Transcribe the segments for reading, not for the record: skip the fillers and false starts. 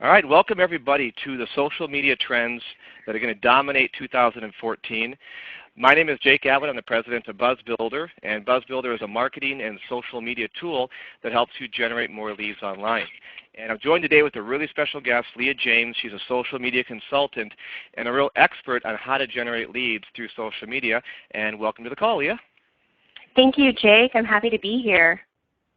All right, welcome everybody to the social media trends that are going to dominate 2014. My name is Jake Abbott. I'm the president of BuzzBuilder, and BuzzBuilder is a marketing and social media tool that helps you generate more leads online. And I'm joined today with a really special guest, Leah James. She's a social media consultant and a real expert on how to generate leads through social media. And welcome to the call, Leah. Thank you, Jake. I'm happy to be here.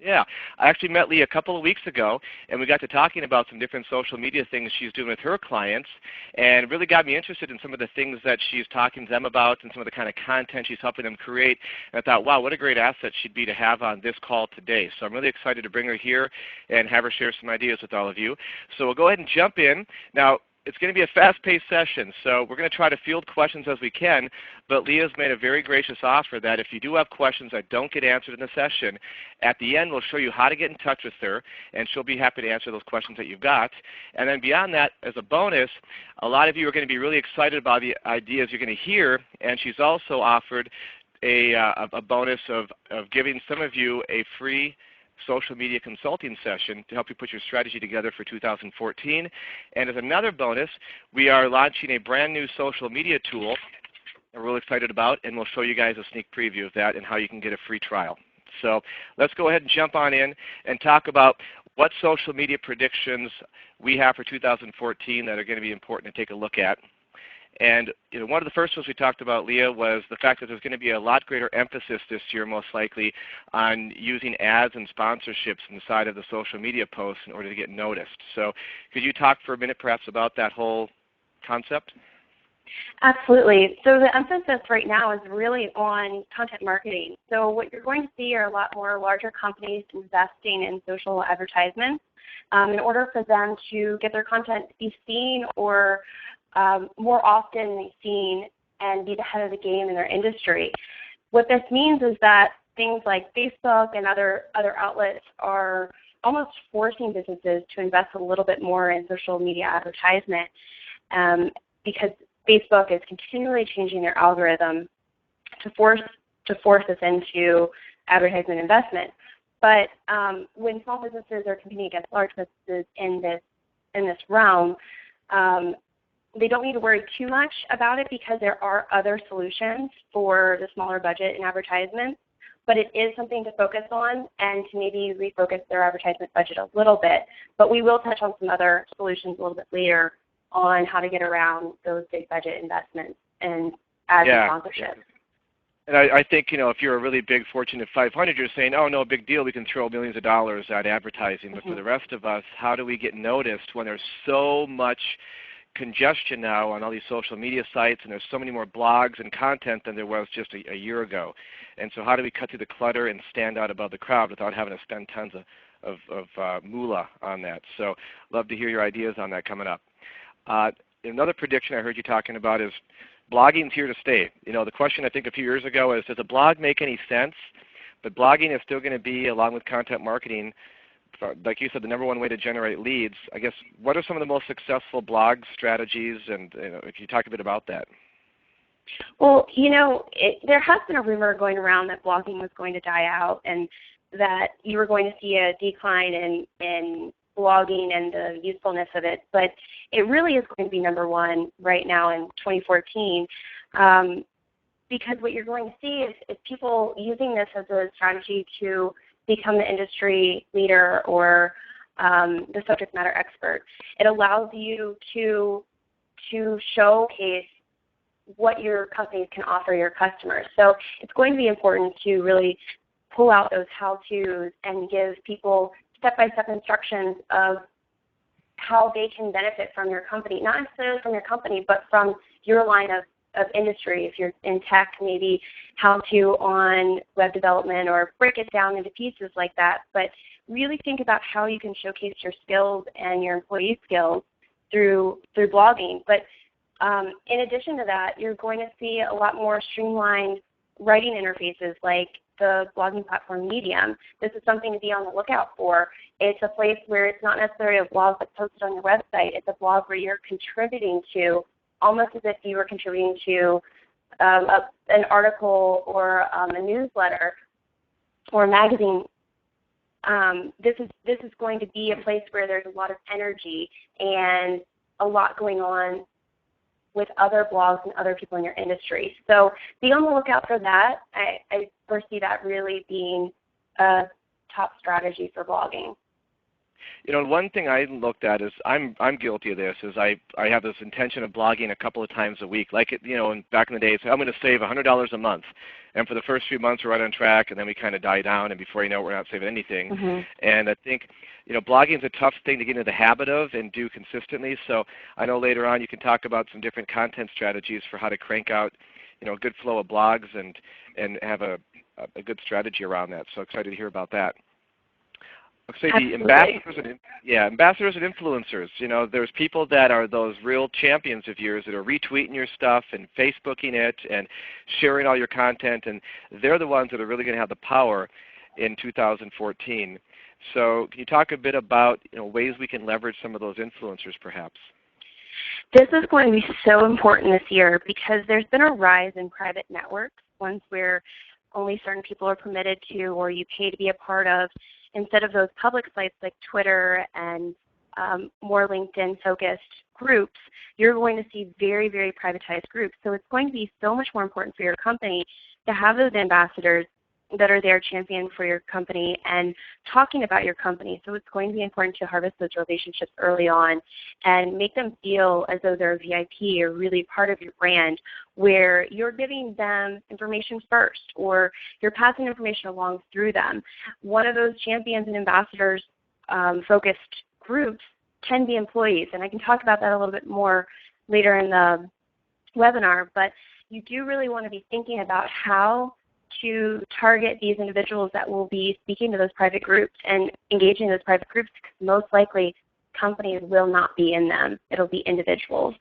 Yeah, I actually met Leah a couple of weeks ago, and we got to talking about some different social media things she's doing with her clients, and it really got me interested in some of the things that she's talking to them about and some of the kind of content she's helping them create. And I thought, wow, what a great asset she'd be to have on this call today. So I'm really excited to bring her here and have her share some ideas with all of you. So we'll go ahead and jump in. Now, it's going to be a fast-paced session, so we're going to try to field questions as we can, but Leah's made a very gracious offer that if you do have questions that don't get answered in the session, at the end we'll show you how to get in touch with her, and she'll be happy to answer those questions that you've got. And then beyond that, as a bonus, a lot of you are going to be really excited about the ideas you're going to hear, and she's also offered a bonus of giving some of you a free social media consulting session to help you put your strategy together for 2014. And as another bonus, we are launching a brand new social media tool that we're really excited about, and we'll show you guys a sneak preview of that and how you can get a free trial. So let's go ahead and jump on in and talk about what social media predictions we have for 2014 that are going to be important to take a look at. And one of the first ones we talked about, Leah, was the fact that there's going to be a lot greater emphasis this year, most likely, on using ads and sponsorships inside of the social media posts in order to get noticed. So could you talk for a minute perhaps about that whole concept? Absolutely. So the emphasis right now is really on content marketing. So what you're going to see are a lot more larger companies investing in social advertisements in order for them to get their content to be seen or more often seen and be the head of the game in their industry. What this means is that things like Facebook and other outlets are almost forcing businesses to invest a little bit more in social media advertisement because Facebook is continually changing their algorithm to force us into advertisement investment. But when small businesses are competing against large businesses in this realm, they don't need to worry too much about it because there are other solutions for the smaller budget in advertisements, but it is something to focus on and to maybe refocus their advertisement budget a little bit. But we will touch on some other solutions a little bit later on how to get around those big budget investments and ads and sponsorship. And I think, if you're a really big Fortune 500, you're saying, oh, no big deal, we can throw millions of dollars at advertising. But for the rest of us, how do we get noticed when there's so much congestion now on all these social media sites, and there's so many more blogs and content than there was just a year ago? And so how do we cut through the clutter and stand out above the crowd without having to spend tons of moolah on that? So love to hear your ideas on that coming up. Another prediction I heard you talking about is blogging's here to stay. The question I think a few years ago is, does a blog make any sense? But blogging is still going to be, along with content marketing, like you said, the number one way to generate leads. I guess, what are some of the most successful blog strategies, and if you talk a bit about that? Well, there has been a rumor going around that blogging was going to die out and that you were going to see a decline in blogging and the usefulness of it, but it really is going to be number one right now in 2014 because what you're going to see is people using this as a strategy to become the industry leader or the subject matter expert. It allows you to showcase what your companies can offer your customers. So it's going to be important to really pull out those how-tos and give people step-by-step instructions of how they can benefit from your company, not necessarily from your company, but from your line of industry. If you're in tech, maybe how to on web development, or break it down into pieces like that. But really think about how you can showcase your skills and your employee skills through blogging. But in addition to that, you're going to see a lot more streamlined writing interfaces like the blogging platform Medium. This is something to be on the lookout for. It's a place where it's not necessarily a blog that's posted on your website. It's a blog where you're contributing to, almost as if you were contributing to an article or a newsletter or a magazine this is going to be a place where there's a lot of energy and a lot going on with other blogs and other people in your industry. So be on the lookout for that. I foresee that really being a top strategy for blogging. You know, one thing I looked at is I'm guilty of this. Is I have this intention of blogging a couple of times a week. Like you know, back in the days, I'm going to save $100 a month, and for the first few months we're right on track, and then we kind of die down, and before you know it, we're not saving anything. Mm-hmm. And I think blogging is a tough thing to get into the habit of and do consistently. So I know later on you can talk about some different content strategies for how to crank out a good flow of blogs and have a good strategy around that. So excited to hear about that. Let's say the ambassadors and influencers. There's people that are those real champions of yours that are retweeting your stuff and Facebooking it and sharing all your content, and they're the ones that are really going to have the power in 2014. So can you talk a bit about ways we can leverage some of those influencers perhaps? This is going to be so important this year because there's been a rise in private networks, ones where only certain people are permitted to or you pay to be a part of, instead of those public sites like Twitter and more LinkedIn-focused groups. You're going to see very, very privatized groups. So it's going to be so much more important for your company to have those ambassadors that are there championing for your company and talking about your company. So it's going to be important to harvest those relationships early on and make them feel as though they're a VIP or really part of your brand, where you're giving them information first or you're passing information along through them. One of those champions and ambassadors focused groups can be employees, and I can talk about that a little bit more later in the webinar, but you do really want to be thinking about how to target these individuals that will be speaking to those private groups and engaging in those private groups, because most likely companies will not be in them. It'll be individuals.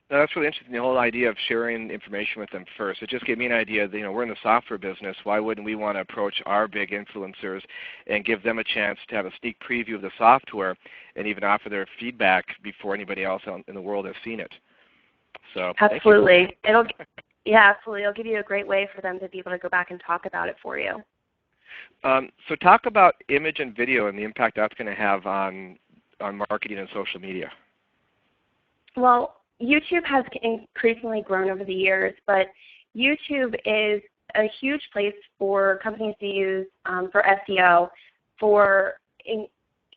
Now, that's really interesting, the whole idea of sharing information with them first. It just gave me an idea that we're in the software business. Why wouldn't we want to approach our big influencers and give them a chance to have a sneak preview of the software and even offer their feedback before anybody else in the world has seen it? So absolutely. Absolutely. It'll give you a great way for them to be able to go back and talk about it for you. So talk about image and video and the impact that's going to have on marketing and social media. Well, YouTube has increasingly grown over the years, but YouTube is a huge place for companies to use for SEO, for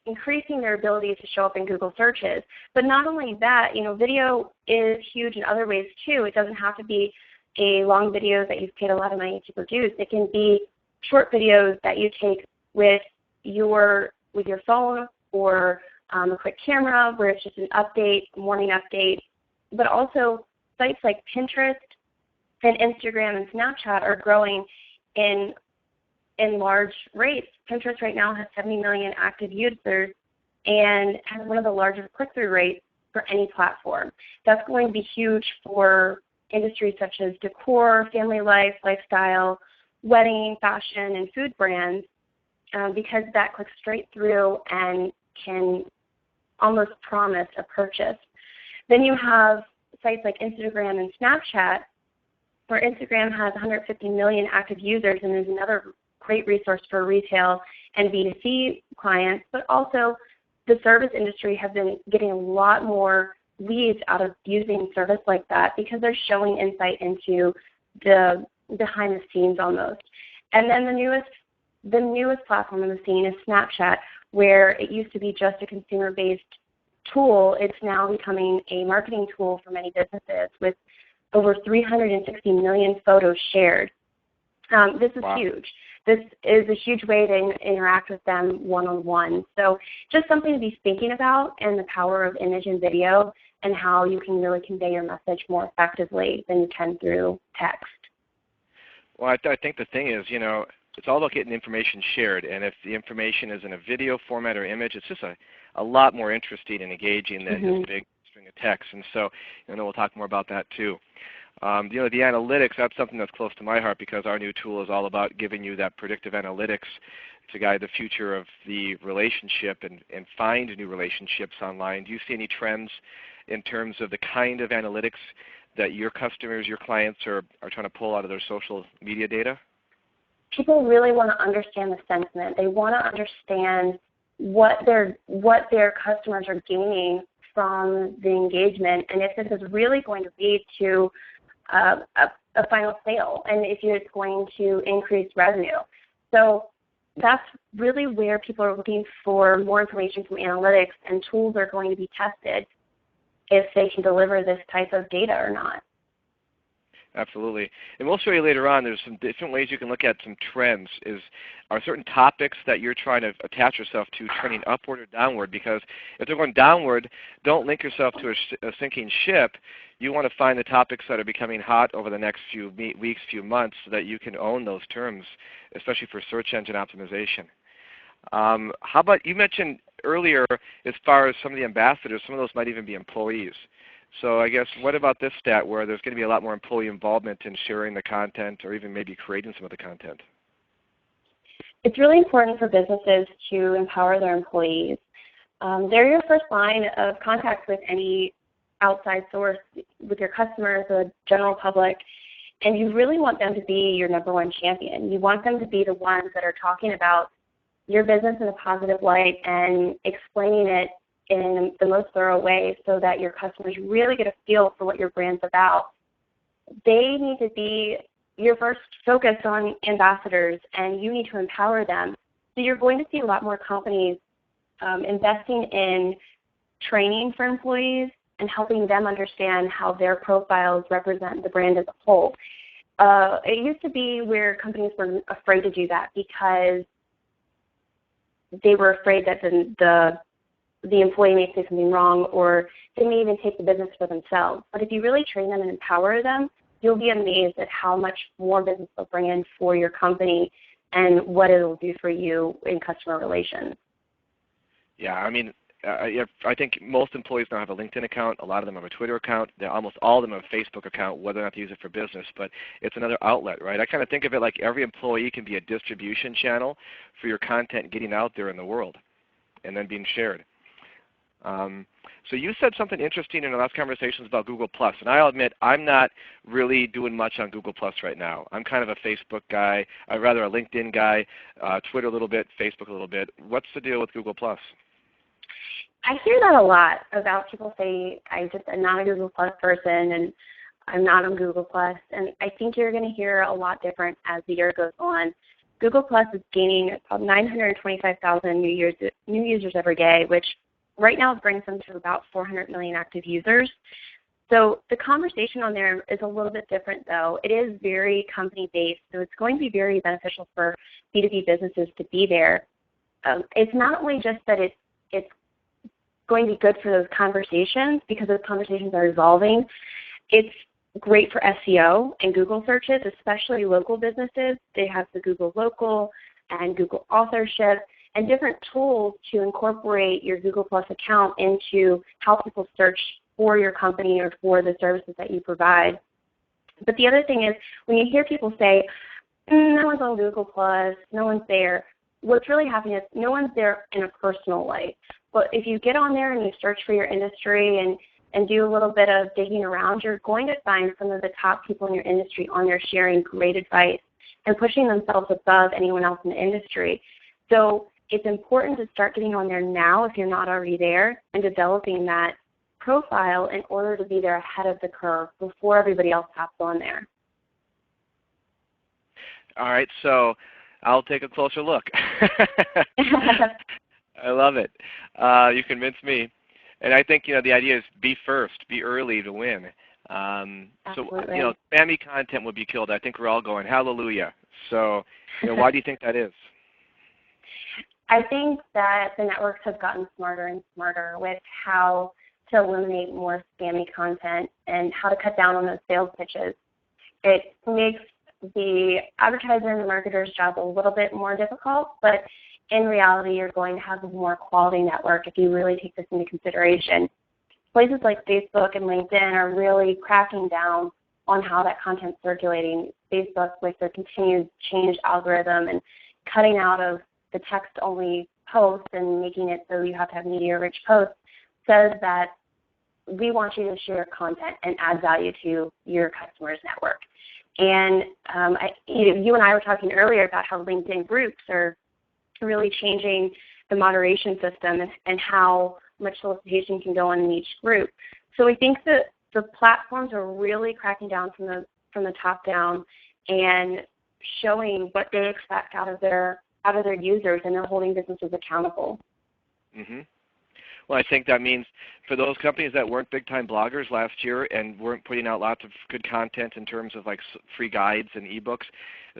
increasing their ability to show up in Google searches. But not only that, video is huge in other ways too. It doesn't have to be a long video that you've paid a lot of money to produce. It can be short videos that you take with your phone or a quick camera where it's just an update, morning update. But also sites like Pinterest and Instagram and Snapchat are growing in large rates. Pinterest right now has 70 million active users and has one of the largest click-through rates for any platform. That's going to be huge for industries such as decor, family life, lifestyle, wedding, fashion, and food brands because that clicks straight through and can almost promise a purchase. Then you have sites like Instagram and Snapchat, where Instagram has 150 million active users and is another great resource for retail and B2C clients, but also the service industry has been getting a lot more leads out of using service like that because they're showing insight into the behind the scenes almost. And then the newest platform on the scene is Snapchat, where it used to be just a consumer-based tool. It's now becoming a marketing tool for many businesses with over 360 million photos shared. This is huge. This is a huge way to interact with them one-on-one. So just something to be thinking about, and the power of image and video and how you can really convey your message more effectively than you can through text. Well, I think the thing is, it's all about getting information shared, and if the information is in a video format or image, it's just a lot more interesting and engaging than just a big string of text. And so, we'll talk more about that too. The analytics, that's something that's close to my heart because our new tool is all about giving you that predictive analytics to guide the future of the relationship and find new relationships online. Do you see any trends in terms of the kind of analytics that your customers, your clients are trying to pull out of their social media data? people really want to understand the sentiment. They want to understand what their customers are gaining from the engagement, and if this is really going to lead to a final sale, and if it's going to increase revenue. So that's really where people are looking for more information from analytics, and tools are going to be tested if they can deliver this type of data or not. Absolutely. And we'll show you later on, there's some different ways you can look at some trends. Are certain topics that you're trying to attach yourself to trending upward or downward? Because if they're going downward, don't link yourself to a sinking ship. You want to find the topics that are becoming hot over the next few weeks, few months, so that you can own those terms, especially for search engine optimization. How about, you mentioned earlier, as far as some of the ambassadors, some of those might even be employees. So I guess, what about this stat where there's going to be a lot more employee involvement in sharing the content, or even maybe creating some of the content? It's really important for businesses to empower their employees. They're your first line of contact with any outside source, with your customers, the general public, and you really want them to be your number one champion. You want them to be the ones that are talking about your business in a positive light and explaining it in the most thorough way so that your customers really get a feel for what your brand's about. They need to be your first focus on ambassadors, and you need to empower them. So you're going to see a lot more companies investing in training for employees and helping them understand how their profiles represent the brand as a whole. It used to be where companies were afraid to do that because they were afraid that the employee may say something wrong, or they may even take the business for themselves. But if you really train them and empower them, you'll be amazed at how much more business they'll bring in for your company and what it will do for you in customer relations. Yeah, I mean, I think most employees now have a LinkedIn account. A lot of them have a Twitter account. Almost all of them have a Facebook account, whether or not they use it for business. But it's another outlet, right? I kind of think of it like every employee can be a distribution channel for your content getting out there in the world and then being shared. So you said something interesting in our last conversations about Google+, and I'll admit I'm not really doing much on Google+ right now. I'm kind of a Facebook guy, rather a LinkedIn guy, Twitter a little bit, Facebook a little bit. What's the deal with Google+? I hear that a lot about people say, I'm not a Google+ person, and I'm not on Google+, and I think you're going to hear a lot different as the year goes on. Google+ is gaining about 925,000 new users every day, which right now it brings them to about 400 million active users. So the conversation on there is a little bit different, though. It is very company-based, so it's going to be very beneficial for B2B businesses to be there. It's not only just that it's going to be good for those conversations, because those conversations are evolving. It's great for SEO and Google searches, especially local businesses. They have the Google Local and Google Authorship and different tools to incorporate your Google+ account into how people search for your company or for the services that you provide. But the other thing is, when you hear people say, no one's on Google+, no one's there, what's really happening is no one's there in a personal way. But if you get on there and you search for your industry and do a little bit of digging around, you're going to find some of the top people in your industry on there sharing great advice and pushing themselves above anyone else in the industry. So it's important to start getting on there now if you're not already there, and developing that profile in order to be there ahead of the curve before everybody else hops on there. All right, so I'll take a closer look. I love it. You convinced me. And I think, the idea is be first, be early to win. So, spammy content will be killed. I think we're all going, hallelujah. So, why do you think that is? I think that the networks have gotten smarter and smarter with how to eliminate more spammy content and how to cut down on those sales pitches. It makes the advertiser and the marketer's job a little bit more difficult, but in reality, you're going to have a more quality network if you really take this into consideration. Places like Facebook and LinkedIn are really cracking down on how that content's circulating. Facebook, with their continued change algorithm and cutting out of the text-only posts and making it so you have to have media-rich posts, says that we want you to share content and add value to your customers' network. And you and I were talking earlier about how LinkedIn groups are really changing the moderation system and how much solicitation can go on in each group. So I think that the platforms are really cracking down from the top down and showing what they expect out of their users, and they're holding businesses accountable. Mm-hmm. Well, I think that means for those companies that weren't big-time bloggers last year and weren't putting out lots of good content in terms of like free guides and ebooks,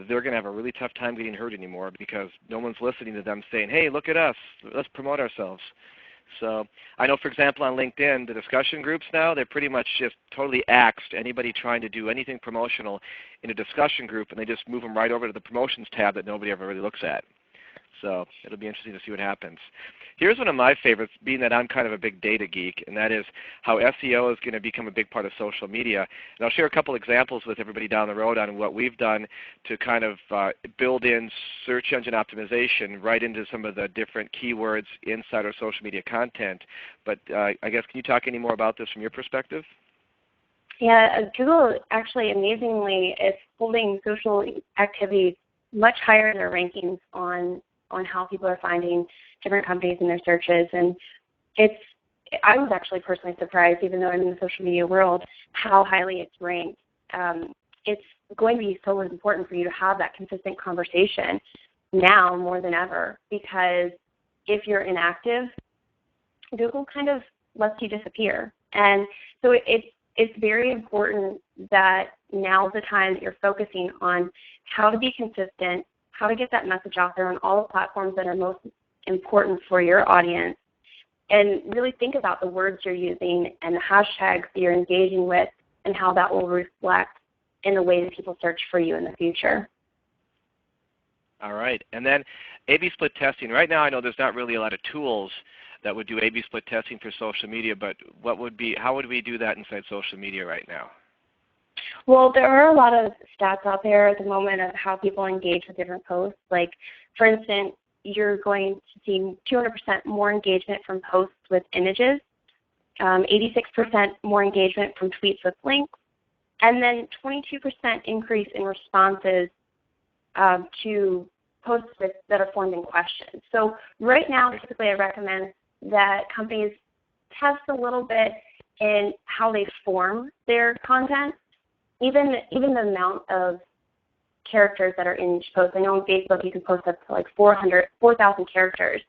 they're going to have a really tough time getting heard anymore because no one's listening to them saying, hey, look at us, let's promote ourselves. So I know, for example, on LinkedIn, the discussion groups now, they're pretty much just totally axed anybody trying to do anything promotional in a discussion group, and they just move them right over to the promotions tab that nobody ever really looks at. So it'll be interesting to see what happens. Here's one of my favorites, being that I'm kind of a big data geek, and that is how SEO is going to become a big part of social media. And I'll share a couple examples with everybody down the road on what we've done to kind of build in search engine optimization right into some of the different keywords inside our social media content. But I guess, can you talk any more about this from your perspective? Yeah, Google actually amazingly is holding social activity much higher in their rankings on how people are finding different companies in their searches. And I was actually personally surprised, even though I'm in the social media world, how highly it's ranked. It's going to be so important for you to have that consistent conversation now more than ever, because if you're inactive, Google kind of lets you disappear. And so it's very important that now's the time that you're focusing on how to be consistent, how to get that message out there on all the platforms that are most important for your audience, and really think about the words you're using and the hashtags that you're engaging with and how that will reflect in the way that people search for you in the future. All right. And then A/B split testing. Right now I know there's not really a lot of tools that would do A/B split testing for social media, but how would we do that inside social media right now? Well, there are a lot of stats out there at the moment of how people engage with different posts. Like, for instance, you're going to see 200% more engagement from posts with images, 86% more engagement from tweets with links, and then 22% increase in responses to posts that are formed in questions. So right now, typically I recommend that companies test a little bit in how they form their content. Even the amount of characters that are in each post. I know on Facebook you can post up to like 4,000 characters,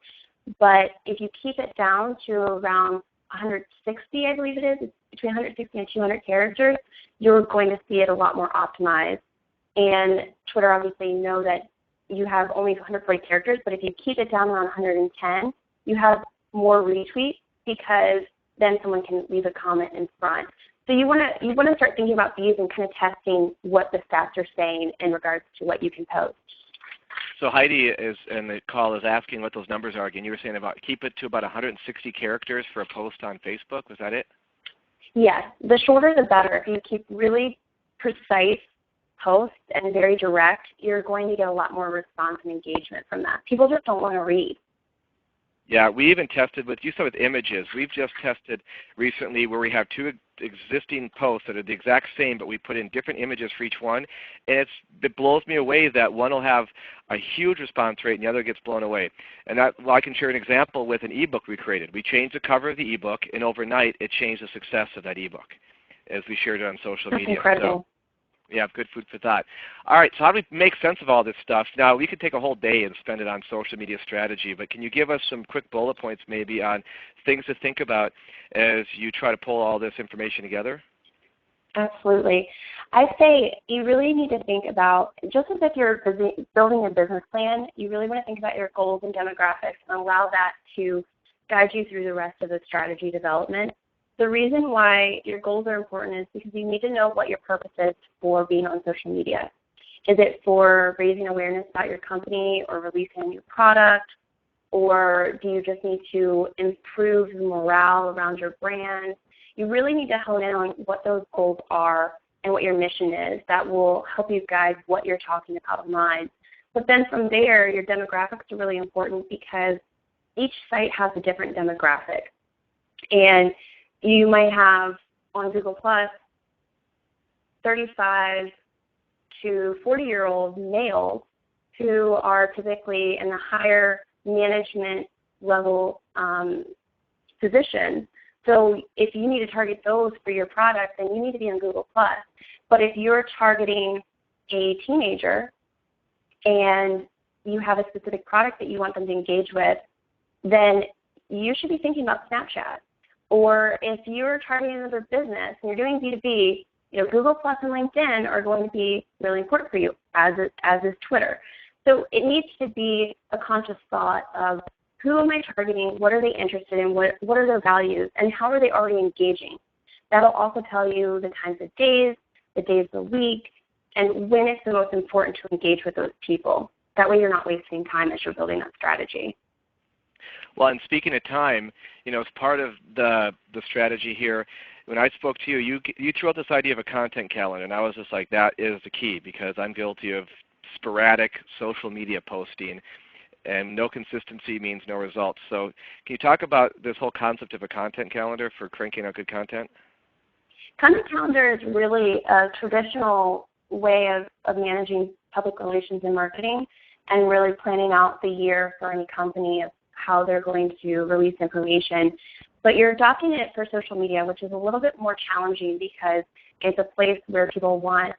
but if you keep it down to around 160, I believe it is, it's between 160 and 200 characters, you're going to see it a lot more optimized. And Twitter, obviously, you know that you have only 140 characters, but if you keep it down around 110, you have more retweets because then someone can leave a comment in front. So you want to start thinking about these and kind of testing what the stats are saying in regards to what you can post. So Heidi in the call is asking what those numbers are again. You were saying about keep it to about 160 characters for a post on Facebook. Was that it? Yes. The shorter the better. If you keep really precise posts and very direct, you're going to get a lot more response and engagement from that. People just don't want to read. Yeah, we even tested you said with images. We've just tested recently where we have two existing posts that are the exact same, but we put in different images for each one, and it blows me away that one will have a huge response rate and the other gets blown away. And I can share an example with an ebook we created. We changed the cover of the ebook, and overnight it changed the success of that ebook as we shared it on social media. That's incredible. So, yeah, good food for thought. All right, so how do we make sense of all this stuff? Now, we could take a whole day and spend it on social media strategy, but can you give us some quick bullet points maybe on things to think about as you try to pull all this information together? Absolutely. I'd say you really need to think about, just as if you're building a business plan, you really want to think about your goals and demographics and allow that to guide you through the rest of the strategy development. The reason why your goals are important is because you need to know what your purpose is for being on social media. Is it for raising awareness about your company or releasing a new product? Or do you just need to improve the morale around your brand? You really need to hone in on what those goals are and what your mission is. That will help you guide what you're talking about online. But then from there, your demographics are really important because each site has a different demographic. And you might have on Google Plus 35 to 40-year-old males who are typically in the higher management level position. So if you need to target those for your product, then you need to be on Google+. But if you're targeting a teenager and you have a specific product that you want them to engage with, then you should be thinking about Snapchat. Or if you're targeting another business and you're doing B2B, Google+ and LinkedIn are going to be really important for you, as is Twitter. So it needs to be a conscious thought of who am I targeting, what are they interested in, what are their values, and how are they already engaging. That'll also tell you the times of days, the days of the week, and when it's the most important to engage with those people. That way you're not wasting time as you're building that strategy. Well, and speaking of time, as part of the strategy here, when I spoke to you, you threw out this idea of a content calendar, and I was just like, that is the key, because I'm guilty of sporadic social media posting, and no consistency means no results. So can you talk about this whole concept of a content calendar for cranking out good content? Content calendar is really a traditional way of managing public relations and marketing, and really planning out the year for any company of how they're going to release information. But you're adopting it for social media, which is a little bit more challenging because it's a place where people want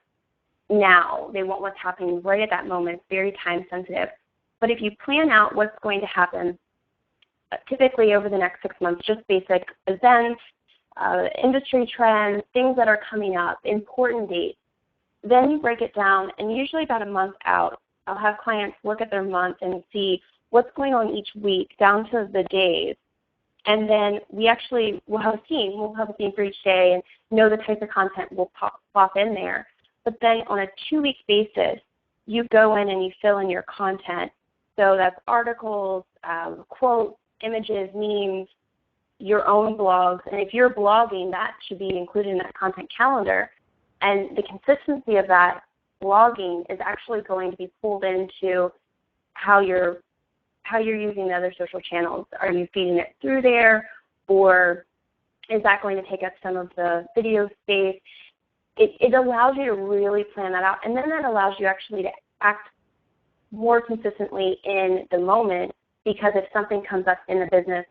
now. They want what's happening right at that moment. It's very time sensitive. But if you plan out what's going to happen, typically over the next 6 months, just basic events, industry trends, things that are coming up, important dates, then you break it down, and usually about a month out, I'll have clients look at their month and see what's going on each week down to the days. And then we'll have a theme. We'll have a theme for each day and know the types of content will pop in there. But then on a 2-week basis, you go in and you fill in your content. So that's articles, quotes, images, memes, your own blogs. And if you're blogging, that should be included in that content calendar. And the consistency of that blogging is actually going to be pulled into how you're using the other social channels. Are you feeding it through there, or is that going to take up some of the video space? It allows you to really plan that out, and then that allows you actually to act more consistently in the moment, because if something comes up in the business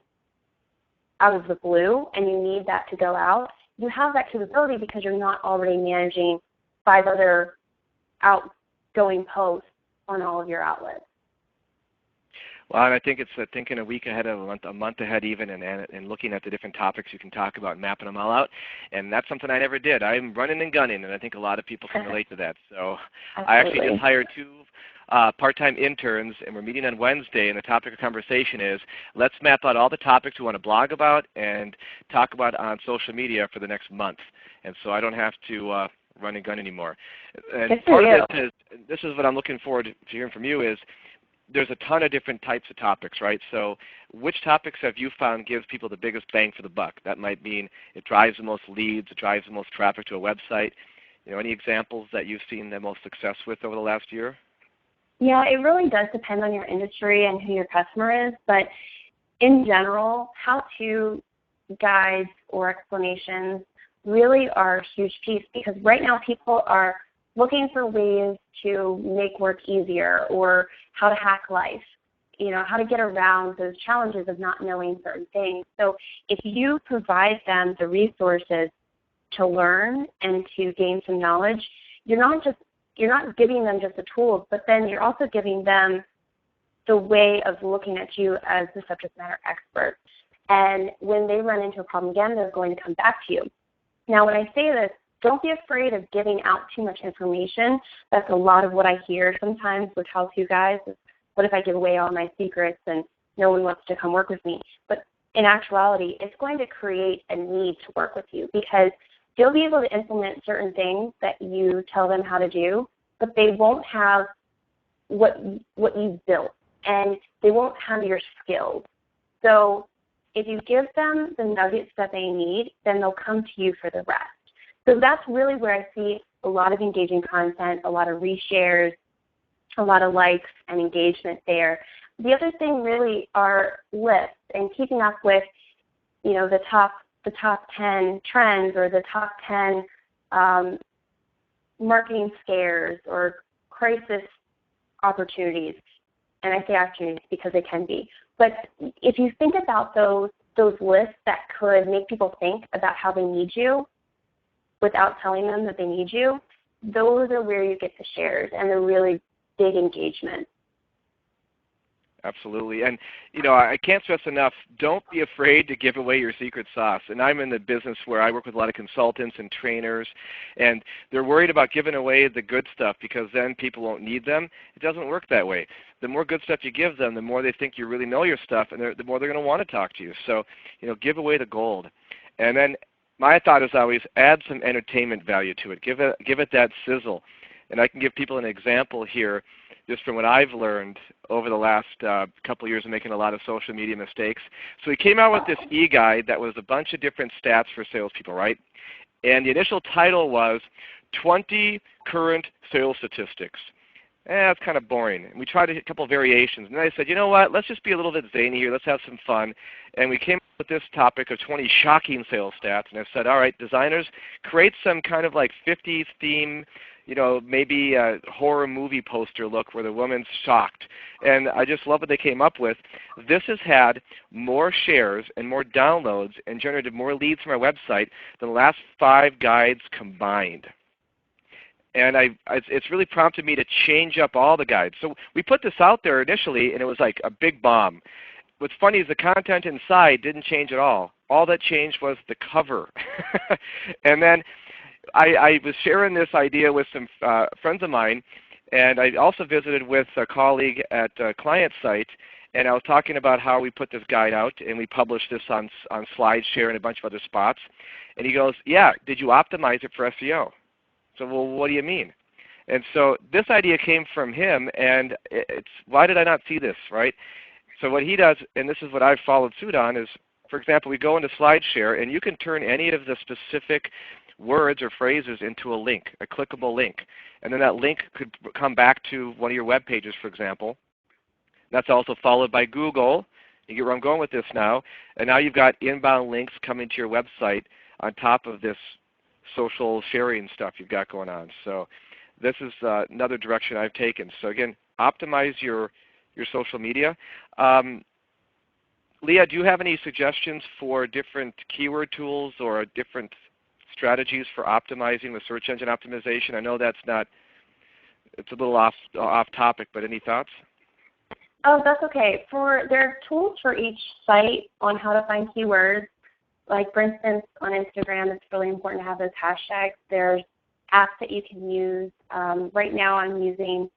out of the blue and you need that to go out, you have that capability because you're not already managing 5 other outgoing posts on all of your outlets. Well, and I think it's thinking a week ahead, a month ahead even, and looking at the different topics you can talk about and mapping them all out. And that's something I never did. I'm running and gunning, and I think a lot of people can relate to that. So Absolutely. I actually just hired 2 part-time interns, and we're meeting on Wednesday, and the topic of conversation is, let's map out all the topics we want to blog about and talk about on social media for the next month. And so I don't have to run and gun anymore. And part of this is what I'm looking forward to hearing from you is, there's a ton of different types of topics, right? So which topics have you found gives people the biggest bang for the buck? That might mean it drives the most leads, it drives the most traffic to a website. Any examples that you've seen the most success with over the last year? Yeah, it really does depend on your industry and who your customer is. But in general, how-to guides or explanations really are a huge piece, because right now people are looking for ways to make work easier, or how to hack life, how to get around those challenges of not knowing certain things. So if you provide them the resources to learn and to gain some knowledge, you're not giving them just the tools, but then you're also giving them the way of looking at you as the subject matter expert. And when they run into a problem again, they're going to come back to you. Now, when I say this, don't be afraid of giving out too much information. That's a lot of what I hear sometimes with how-to guys. What if I give away all my secrets and no one wants to come work with me? But in actuality, it's going to create a need to work with you, because they'll be able to implement certain things that you tell them how to do, but they won't have what you've built, and they won't have your skills. So if you give them the nuggets that they need, then they'll come to you for the rest. So that's really where I see a lot of engaging content, a lot of reshares, a lot of likes and engagement there. The other thing really are lists and keeping up with, the top 10 trends, or the top 10 marketing scares or crisis opportunities. And I say opportunities because they can be. But if you think about those lists that could make people think about how they need you without telling them that they need you, those are where you get the shares and the really big engagement. Absolutely. And, I can't stress enough, don't be afraid to give away your secret sauce. And I'm in the business where I work with a lot of consultants and trainers, and they're worried about giving away the good stuff because then people won't need them. It doesn't work that way. The more good stuff you give them, the more they think you really know your stuff, and the more they're going to want to talk to you. So, give away the gold. And then my thought is always add some entertainment value to it. Give it that sizzle. And I can give people an example here just from what I've learned over the last couple of years of making a lot of social media mistakes. So we came out with this e-guide that was a bunch of different stats for salespeople, right? And the initial title was 20 Current Sales Statistics. That's kind of boring. And we tried a couple of variations. And then I said, you know what, let's just be a little bit zany here. Let's have some fun. And we came up with this topic of 20 shocking sales stats. And I said, all right, designers, create some kind of like 50s theme, maybe a horror movie poster look where the woman's shocked. And I just love what they came up with. This has had more shares and more downloads and generated more leads from our website than the last 5 guides combined. And it's really prompted me to change up all the guides. So we put this out there initially, and it was like a big bomb. What's funny is the content inside didn't change at all. All that changed was the cover. And then I was sharing this idea with some friends of mine, and I also visited with a colleague at a client site, and I was talking about how we put this guide out, and we published this on SlideShare and a bunch of other spots. And he goes, yeah, did you optimize it for SEO? So, well, what do you mean? And so this idea came from him, and it's, why did I not see this, right? So what he does, and this is what I've followed suit on, is, for example, we go into SlideShare, and you can turn any of the specific words or phrases into a link, a clickable link. And then that link could come back to one of your web pages, for example. That's also followed by Google. You get where I'm going with this now. And now you've got inbound links coming to your website on top of this social sharing stuff you've got going on. So this is another direction I've taken. So again, optimize your social media. Leah, do you have any suggestions for different keyword tools or different strategies for optimizing with search engine optimization? I know it's a little off topic, but any thoughts? Oh, that's okay. There are tools for each site on how to find keywords. Like, for instance, on Instagram, it's really important to have those hashtags. There's apps that you can use. Right now I'm using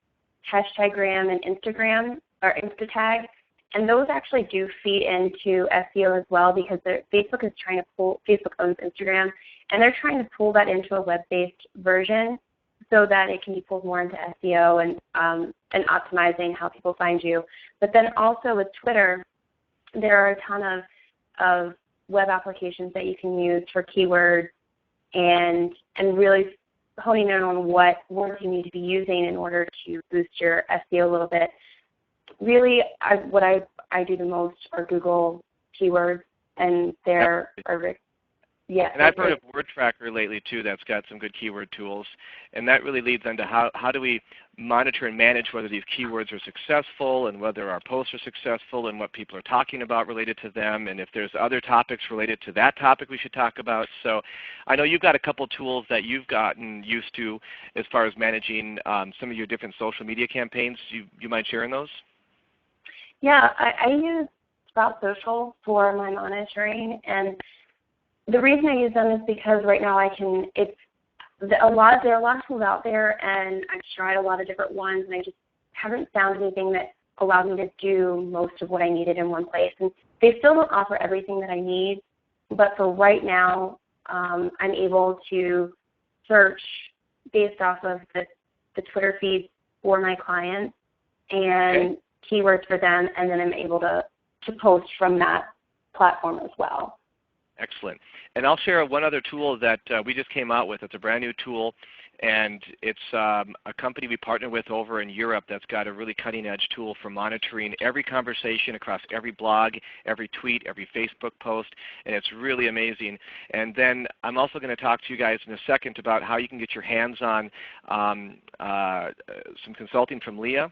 Hashtaggram and Instagram, or Instatag, and those actually do feed into SEO as well because Facebook is trying to Facebook owns Instagram, and they're trying to pull that into a web-based version so that it can be pulled more into SEO and optimizing how people find you. But then also with Twitter, there are a ton of web applications that you can use for keywords and really honing in on what words you need to be using in order to boost your SEO a little bit. Really, what I do the most are Google keywords, and And I've heard of WordTracker lately too. That's got some good keyword tools, and that really leads into how do we monitor and manage whether these keywords are successful and whether our posts are successful and what people are talking about related to them, and if there's other topics related to that topic we should talk about. So I know you've got a couple tools that you've gotten used to as far as managing some of your different social media campaigns. You mind sharing those? Yeah, I use Sprout Social for my monitoring, and the reason I use them is because right now there are a lot of tools out there, and I've tried a lot of different ones, and I just haven't found anything that allowed me to do most of what I needed in one place. And they still don't offer everything that I need, but for right now, I'm able to search based off of the Twitter feed for my clients and keywords for them, and then I'm able to post from that platform as well. Excellent. And I'll share one other tool that we just came out with. It's a brand new tool, And it's a company we partner with over in Europe that's got a really cutting-edge tool for monitoring every conversation across every blog, every tweet, every Facebook post, and it's really amazing. And then I'm also going to talk to you guys in a second about how you can get your hands on some consulting from Leah.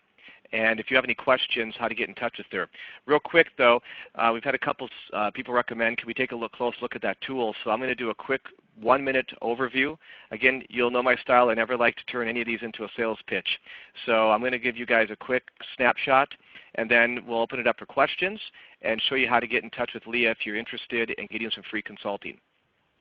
And if you have any questions, how to get in touch with her. Real quick though, we've had a couple people recommend, can we take a close look at that tool? So I'm going to do a quick 1-minute overview. Again, you'll know my style. I never like to turn any of these into a sales pitch. So I'm going to give you guys a quick snapshot, and then we'll open it up for questions and show you how to get in touch with Leah if you're interested in getting some free consulting.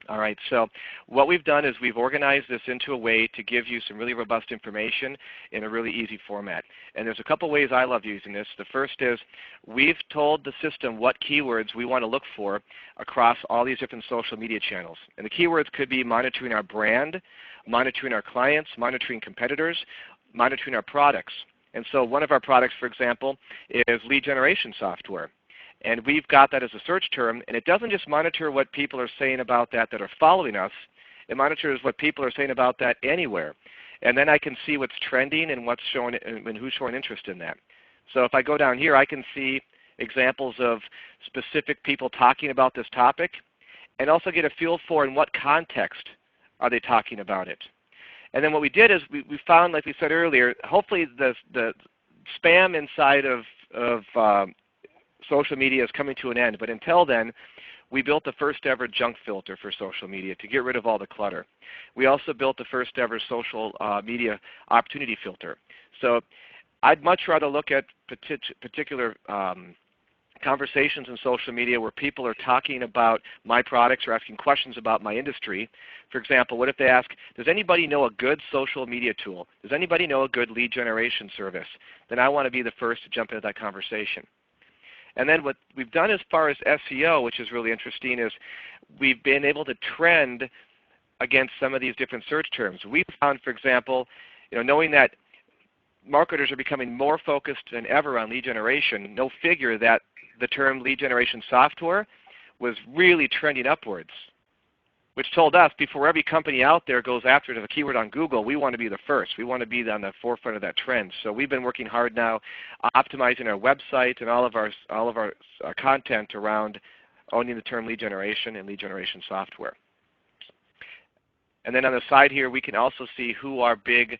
All right, so what we've done is we've organized this into a way to give you some really robust information in a really easy format. And there's a couple ways I love using this. The first is we've told the system what keywords we want to look for across all these different social media channels. And the keywords could be monitoring our brand, monitoring our clients, monitoring competitors, monitoring our products. And so one of our products, for example, is lead generation software. And we've got that as a search term, and it doesn't just monitor what people are saying about that are following us. It monitors what people are saying about that anywhere. And then I can see what's trending and what's showing and who's showing interest in that. So if I go down here, I can see examples of specific people talking about this topic, and also get a feel for in what context are they talking about it. And then what we did is we found, like we said earlier, hopefully the spam inside of social media is coming to an end, but until then, we built the first ever junk filter for social media to get rid of all the clutter. We also built the first ever social media opportunity filter. So I'd much rather look at particular conversations in social media where people are talking about my products or asking questions about my industry. For example, what if they ask, does anybody know a good social media tool? Does anybody know a good lead generation service? Then I want to be the first to jump into that conversation. And then what we've done as far as SEO, which is really interesting, is we've been able to trend against some of these different search terms. We found, for example, knowing that marketers are becoming more focused than ever on lead generation, no figure that the term lead generation software was really trending upwards, which told us before every company out there goes after it as a keyword on Google, we want to be the first. We want to be on the forefront of that trend. So we've been working hard now optimizing our website and all of our content around owning the term lead generation and lead generation software. And then on the side here, we can also see who our big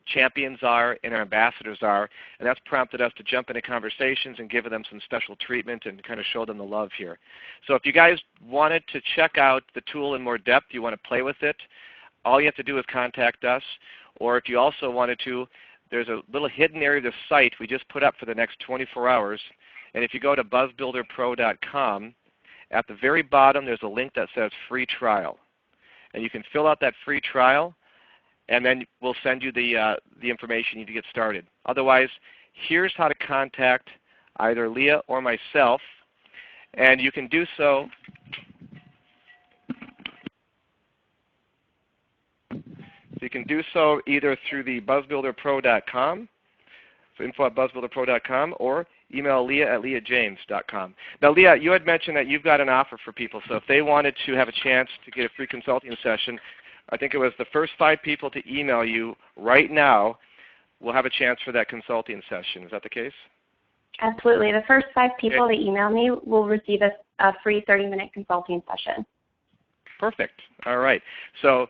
champions are and our ambassadors are, and that's prompted us to jump into conversations and give them some special treatment and kind of show them the love here. So if you guys wanted to check out the tool in more depth, you want to play with it, all you have to do is contact us. Or if you also wanted to, there's a little hidden area of the site we just put up for the next 24 hours, and if you go to buzzbuilderpro.com, at the very bottom there's a link that says free trial, and you can fill out that free trial, and then we'll send you the information you need to get started. Otherwise, here's how to contact either Leah or myself, and you can do so either through the buzzbuilderpro.com, so info@buzzbuilderpro.com, or email Leah at leahjames.com. Now Leah, you had mentioned that you've got an offer for people, so if they wanted to have a chance to get a free consulting session, I think it was the first 5 people to email you right now will have a chance for that consulting session. Is that the case? Absolutely. The first 5 people that email me will receive a free 30-minute consulting session. Perfect. All right. So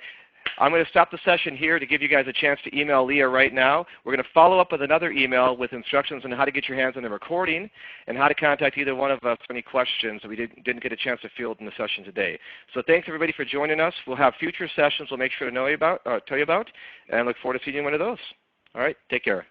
I'm going to stop the session here to give you guys a chance to email Leah right now. We're going to follow up with another email with instructions on how to get your hands on the recording and how to contact either one of us for any questions that we didn't get a chance to field in the session today. So thanks everybody for joining us. We'll have future sessions we'll make sure to tell you about, and I look forward to seeing you in one of those. All right, take care.